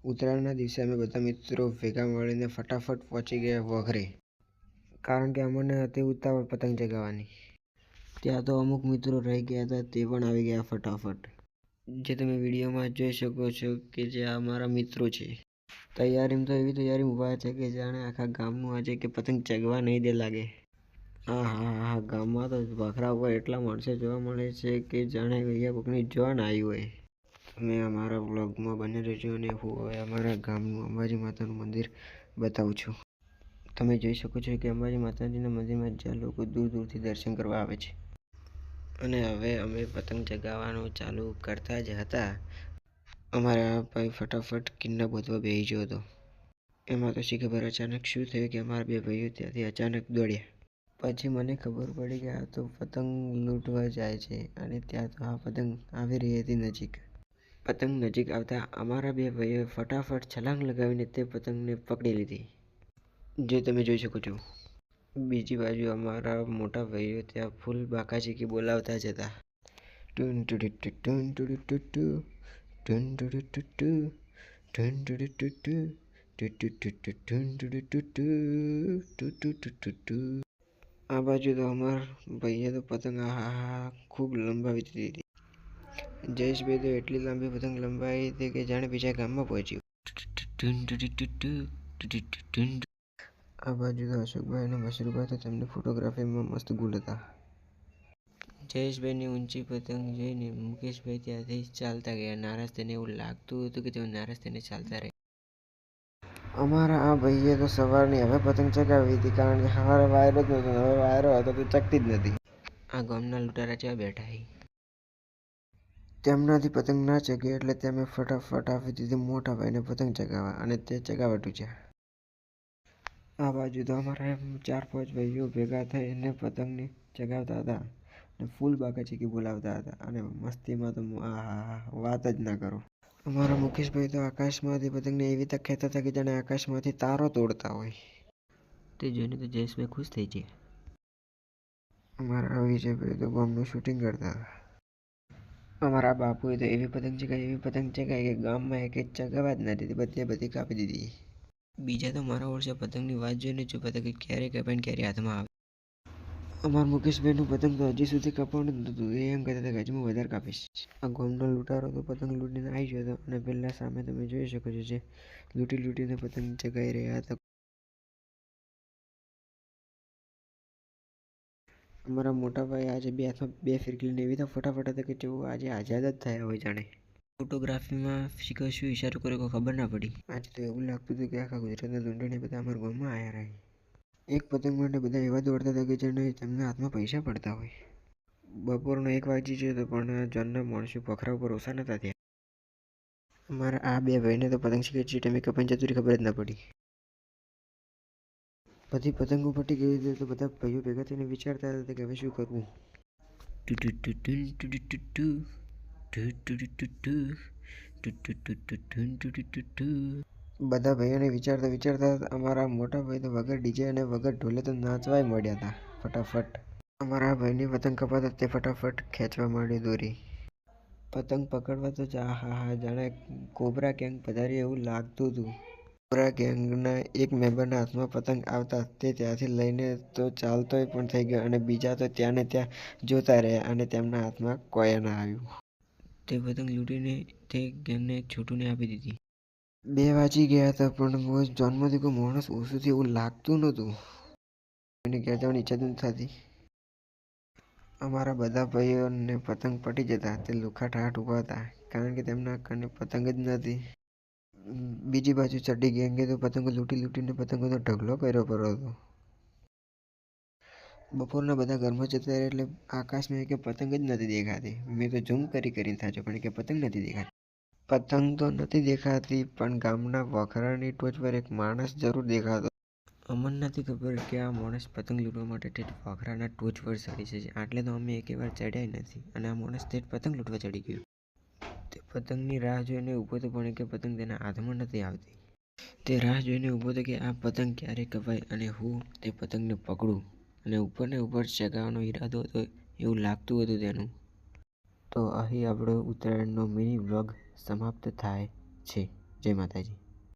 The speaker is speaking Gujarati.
ઉત્તરાયણના દિવસે અમે બધા મિત્રો ભેગા મળીને ફટાફટ પહોંચી ગયા વઘરે, કારણ કે અમને હતી ઉતાવળ પતંગ ચગાવવાની. ત્યાં તો અમુક મિત્રો રહી ગયા હતા, તે પણ આવી ગયા ફટાફટ. જે તમે વિડીયોમાં જોઈ શકો છો કે જે અમારા મિત્રો છે. તૈયારીમાં તો એવી તૈયારી ઊભા છે કે જાણે આખા ગામનું આજે કે પતંગ ચગવા નહીં દે લાગે. હા હા હા, ગામમાં તો વઘરા ઉપર એટલા માણસો જોવા મળે છે કે જાણે અહીંયા કોકની જોવા ના આવી હોય. તમે અમારા બ્લોગમાં બની રહેજો અને હું હવે અમારા ગામનું અંબાજી માતાનું મંદિર બતાવું છું. તમે જોઈ શકો છો કે અંબાજી માતાજીના મંદિરમાં જ્યાં લોકો દૂર દૂરથી દર્શન કરવા આવે છે. અને હવે અમે પતંગ ચગાવવાનું ચાલુ કરતા જ હતા, અમારા ભાઈ ફટાફટ કિન્ના ગોતવા બેસી ગયો હતો. એમાં તો શી ખબર અચાનક શું થયું કે અમારા બે ભાઈઓ ત્યાંથી અચાનક દોડ્યા. પછી મને ખબર પડી કે આ તો પતંગ લૂંટવા જાય છે અને ત્યાં તો આ પતંગ આવી રહી હતી નજીક. પતંગ નજીક આવતા અમારા બે ભાઈઓએ ફટાફટ છલાંગ લગાવીને તે પતંગને પકડી લીધી, જે તમે જોઈ શકો છો. બીજી બાજુ અમારા મોટા ભાઈઓ ત્યાં ફૂલ બાકાચીકી બોલાવતા જ હતા. ટુન ટુડી ટુ ટુન ટુડી ટુ ટુ, ટુન ટુડી ટુ ટુ, ટુન ટુડી ટુ ટુ, ટુ ટુ ટુ ટુ, ટુન ટુડી ટુ ટુ, ટુ ટુ ટુ ટુ ટુ. આ બાજુ તો અમારા ભાઈએ તો પતંગ ખૂબ લંબાવી દીધી હતી. જયેશભાઈ તો એટલી લાંબી પતંગ લંબાવી હતી કે જાણે બીજા ગામમાં પહોંચ્યું. આ બાજુ તો અશોકભાઈ અને મશરૂભાઈ તો તેમની ફોટોગ્રાફીમાં મસ્ત ગુલ હતા. જયેશભાઈની ઊંચી પતંગ જોઈને મુકેશભાઈ ત્યાંથી ચાલતા ગયા. નારાજ થઈને એવું લાગતું હતું કે તેઓ નારાજ થઈને ચાલતા રહ્યા. અમારા આ ભાઈએ તો સવારની હવે પતંગ ચગાવી હતી, કારણ કે સવારે વાયરો જ નહોતો. હવે વાયરો હતો તો ચગતી જ નથી. આ ગામના લૂંટારા જેવા બેઠા છે. તેમનાથી પતંગ ના ચગે એટલે તેમે ફટાફટ આપી દીધી મોટા ભાઈને પતંગ ચગાવવા, અને તે ચગાવવા તૂટ્યા. આ બાજુ તો અમારા 4-5 ભાઈઓ ભેગા થઈને પતંગને ચગાવતા હતા અને ફૂલ બાકાચીકી બોલાવતા હતા, અને મસ્તીમાં તો વાત જ ના કરો. અમારા મુકેશભાઈ તો આકાશમાંથી પતંગને એવી તક ખેંચતા હતા કે જાણે આકાશમાંથી તારો તોડતા હોય. તે જોઈને તો જયેશભાઈ ખુશ થઈ ગયા. અમારા વિજયભાઈ તો ગામનું શૂટિંગ કરતા હતા. અમારા બાપુએ તો એવી પતંગ ચગાવી કે ગામમાં એક ચગાવવા જ નથી, બધી કાપી દીધી. બીજા તો મારા વર્ષે પતંગની વાત જોઈને ચૂપ હતા કે ક્યારે કપાય ને ક્યારે હાથમાં આવે. અમારા મુકેશભાઈનું પતંગ તો હજી સુધી કપાવાનું જ નહોતું. એ એમ કહેતા હતા કે હજી હું વધારે કાપીશ. આ ગામનો લૂંટારો તો પતંગ લૂંટીને આવી ગયો હતો, અને પહેલાં સામે તમે જોઈ શકો છો જે લૂંટીને પતંગ ચગાવી રહ્યા હતા. અમારા મોટા ભાઈ આજે બે હાથમાં 2 ફિરકીને એવી તો ફટાફટ હતા કે તેઓ આજે આઝાદ જ થયા હોય જાણે. ફોટોગ્રાફીમાં શું ઇશારો કર્યો કોઈ ખબર ના પડી. આજે તો એવું લાગતું હતું કે આખા ગુજરાતના લૂંટણીયા બધા અમારા ગામમાં આવ્યા રહે. એક પતંગ માટે બધા એવા દોડતા હતા કે જેને તેમના હાથમાં પૈસા પડતા હોય. બપોરનો 1 વાગી ગયો હતો, પણ જનના માણસો પખરા ઉપર ઓછા નતા થયા. અમારા આ બે ભાઈને તો પતંગ જે ટાઈમે કપાઈને જતું ખબર જ ના પડી. બધી પતંગો ફટી ગઈ હતી તો બધા ભાઈઓ ભેગા થઈને વિચારતા હતા કે હવે શું કરવું. બધા ભાઈઓને વિચારતા અમારા મોટા ભાઈ તો વગર ડીજે અને વગર ઢોલે તો નાચવાય મળ્યા હતા ફટાફટ. અમારા ભાઈની પતંગ કપાતા તે ફટાફટ ખેંચવા માંડી દોરી. પતંગ પકડવા તો જાણે કોબરા ગેંગ પધારી એવું લાગતું હતું. કોબરા ગેંગના એક મેમ્બરના હાથમાં પતંગ આવતા તે ત્યાંથી લઈને તો ચાલતોય પણ થઈ ગયો, અને બીજા તો ત્યાં ને ત્યાં જોતા રહ્યા, અને તેમના હાથમાં કોઈ ના આવ્યું. તે પતંગ લૂંટીને તે ગેંગને એક છોટુને આપી દીધી. 2 વાગી ગયા હતા, પણ જોનમાંથી કોઈ માણસ ઓછું થયું એવું લાગતું નહોતું. કોઈને ઘેર જવાની ઈચ્છા જ નથી થતી. અમારા બધા ભાઈઓને પતંગ પટી જતા તે લુખ્ખા ઊભા હતા, કારણ કે તેમના કને પતંગ જ નથી. બીજી બાજુ ચડ્ડી ગેંગે તો પતંગો લૂંટીને પતંગોનો ઢગલો કર્યો હતો. બપોરના બધા ઘરમાં જતા રહ્યા એટલે આકાશમાં કે પતંગ જ નથી દેખાતી. મેં તો ઝૂમ કરીને થાચ્યો, પણ કે પતંગ નથી દેખાતી. પતંગ તો નથી દેખાતી, પણ ગામના વખરાની ટોચ પર એક માણસ જરૂર દેખાતો. અમને નથી ખબર કે આ માણસ પતંગ લૂંટવા માટે વખરાના ટોચ પર ચડી છે. આટલે તો અમે એકેવાર ચડ્યા નથી, અને આ માણસ પતંગ લૂંટવા ચડી ગયો. તે પતંગની રાહ જોઈને ઊભો હતો, પણ કે પતંગ તેના હાથમાં નથી આવતી. તે રાહ જોઈને ઊભો હતો કે આ પતંગ ક્યારે કપાય અને હું તે પતંગને પકડું, અને ઉપરને ઉપર ચગાવવાનો ઈરાદો હતો એવું લાગતું હતું તેનું. તો અહીં આપણો ઉત્તરાયણનો મિની વ્લોગ સમાપ્ત થાય છે. જય માતાજી.